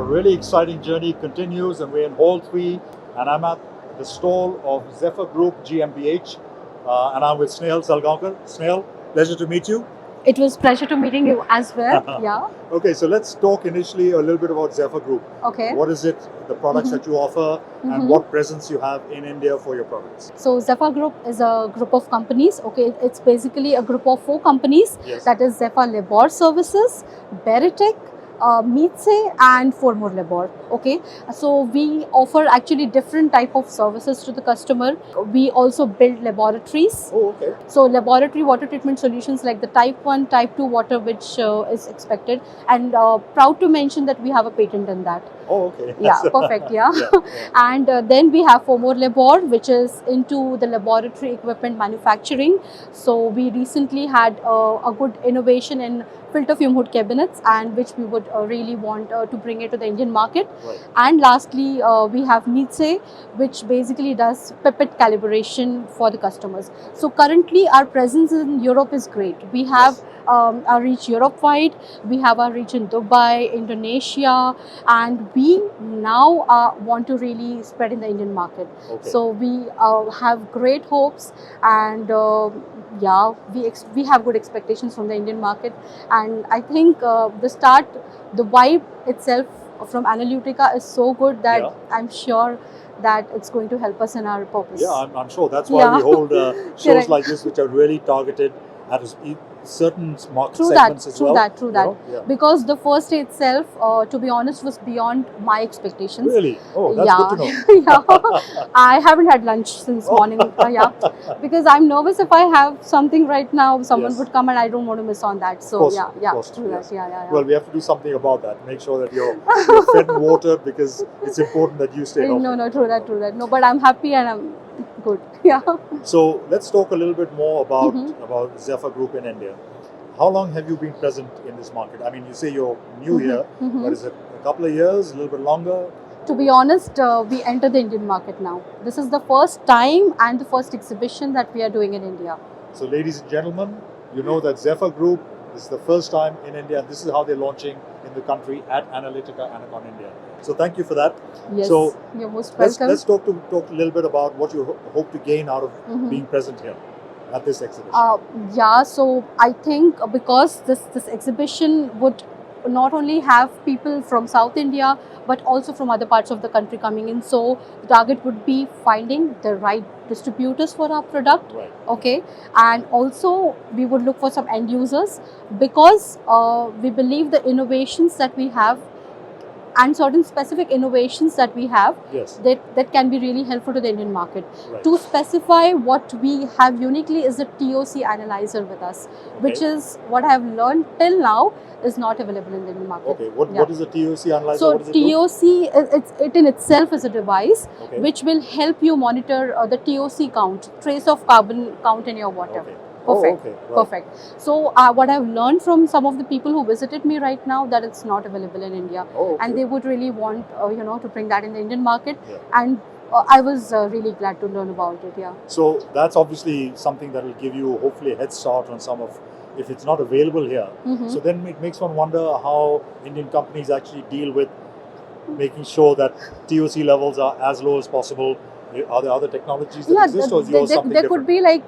really exciting journey continues, and we're in Hall 3, and I'm at the stall of Zephyr Group GmbH, and I'm with Snehal Salgaonkar. Snehal, pleasure to meet you. It was pleasure to meeting you as well. Yeah. Okay, so let's talk initially a little bit about Zephyr Group. Okay. What is it, the products that you offer, and what presence you have in India for your products? So Zephyr Group is a group of companies. Okay, it's basically a group of 4 companies. Yes. That is Zephyr Labor Services, Beritech, Meetse, and Formor Labor. Okay, so we offer actually different type of services to the customer. We also build laboratories. Oh, okay. So laboratory water treatment solutions like the type 1, type 2 water which is expected, and proud to mention that we have a patent in that. Oh, okay. Yeah, perfect. Yeah. Yeah. And then we have Formor Labor, which is into the laboratory equipment manufacturing. So we recently had a good innovation in filter fume hood cabinets, and which we would really want to bring it to the Indian market. Right. And lastly, we have Meetse, which basically does pipette calibration for the customers. So currently our presence in Europe is great. We have our reach Europe-wide, we have our reach in Dubai, Indonesia, and we now want to really spread in the Indian market. Okay. So we have great hopes, and yeah, we have good expectations from the Indian market, and I think the vibe itself from Analytica is so good that I'm sure that it's going to help us in our purpose. Yeah, I'm sure. That's why we hold shows Correct. like this, which are really targeted at certain market True segments that, as true well. that, true that. Yeah. Because the first day itself, to be honest, was beyond my expectations. Really? Oh, that's good to know. Yeah. I haven't had lunch since morning. Yeah, because I'm nervous if I have something right now, someone would come and I don't want to miss on that. So course, yeah, true that. Yeah. Well, we have to do something about that. Make sure that you're fed and watered, because it's important that you stay healthy. No, true that. No, but I'm happy and I'm good. Yeah. So let's talk a little bit more about Zephyr Group in India. How long have you been present in this market? I mean, you say you're new here, but is it a couple of years, a little bit longer? To be honest, we enter the Indian market now. This is the first time and the first exhibition that we are doing in India. So ladies and gentlemen, you know that Zephyr Group is the first time in India, and this is how they're launching in the country at Analytica Anacon India. So thank you for that. Yes, so you're most welcome. Let's talk a little bit about what you hope to gain out of being present here at this exhibition. Yeah, so I think because this exhibition would not only have people from South India but also from other parts of the country coming in. So the target would be finding the right distributors for our product. Right. Okay, and also we would look for some end users, because we believe the innovations that we have and certain specific innovations that we have, that can be really helpful to the Indian market. Right. To specify what we have uniquely is the TOC analyzer with us, which is what I have learned till now is not available in the Indian market. Okay, what is a TOC analyzer? So TOC, it in itself is a device which will help you monitor the TOC count, trace of carbon count in your water. Okay. Perfect. Oh, okay. Right. Perfect. So what I've learned from some of the people who visited me right now, that it's not available in India, and they would really want to bring that in the Indian market, and I was really glad to learn about it. Yeah. So that's obviously something that will give you hopefully a head start on some of, if it's not available here. So then it makes one wonder how Indian companies actually deal with making sure that TOC levels are as low as possible. Are there other technologies that exist, or is yours something there different? could be like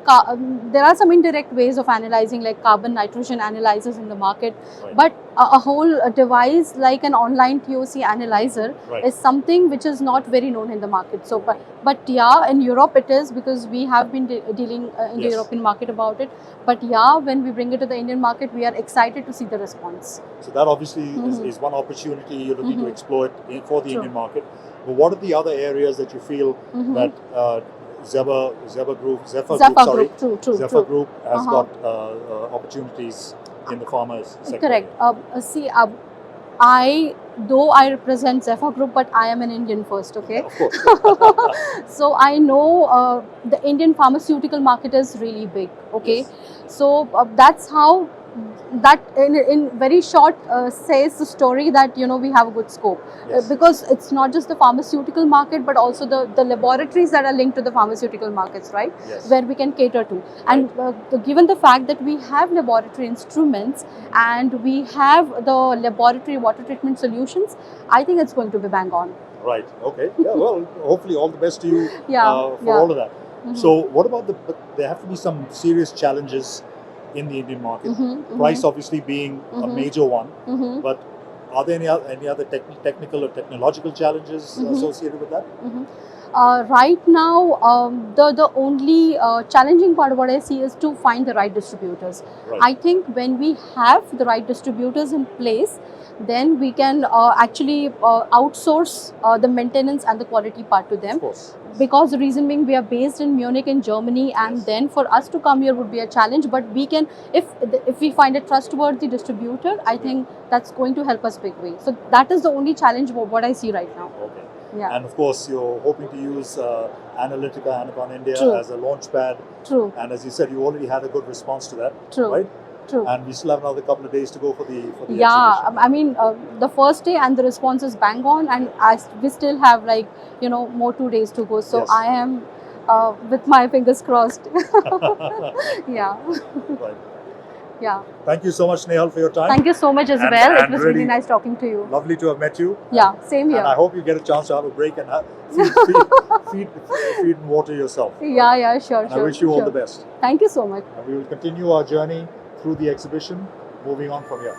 there are some indirect ways of analyzing, like carbon nitrogen analyzers in the market, but a whole device like an online TOC analyzer is something which is not very known in the market. So but yeah, in Europe it is, because we have been dealing in the European market about it. But yeah, when we bring it to the Indian market, we are excited to see the response. So that obviously is one opportunity you're looking to exploit for the Indian market. But what are the other areas that you feel that Zephyr Group has got opportunities in the pharma sector? Correct. See, though I represent Zephyr Group, but I am an Indian first, okay? Of course. So I know the Indian pharmaceutical market is really big, okay? So that's how that in very short says the story that we have a good scope. Yes. Because it's not just the pharmaceutical market but also the laboratories that are linked to the pharmaceutical markets, right? Yes. Where we can cater to. And given the fact that we have laboratory instruments and we have the laboratory water treatment solutions, I think it's going to be bang on. Right. Okay. Yeah. Well, hopefully all the best to you for Yeah. all of that. So what about but there have to be some serious challenges in the Indian market. Price obviously being a major one, but are there any other technical or technological challenges associated with that? Right now, the only challenging part of what I see is to find the right distributors. Right. I think when we have the right distributors in place, then we can actually outsource the maintenance and the quality part to them. Of course. Because the reason being, we are based in Munich in Germany, and Yes. then for us to come here would be a challenge. But we can, if we find a trustworthy distributor, I think that's going to help us big way. So that is the only challenge what I see right now. Okay. Yeah. And of course, you're hoping to use Analytica Anacon India True. as a launch pad. True. And as you said, you already had a good response to that. True. Right? True. And we still have another couple of days to go for the Yeah, exhibition. I mean, the first day and the response is bang on, and we still have more 2 days to go. So Yes. I am with my fingers crossed. Yeah. Right. Yeah. Thank you so much, Nehal, for your time. Thank you so much as And- well. It and was really really nice talking to you. Lovely to have met you. Yeah, same here. And I hope you get a chance to have a break and feed and water yourself. Yeah, sure, And sure. I wish you all sure. the best. Thank you so much. And we will continue our journey through the exhibition, moving on from here.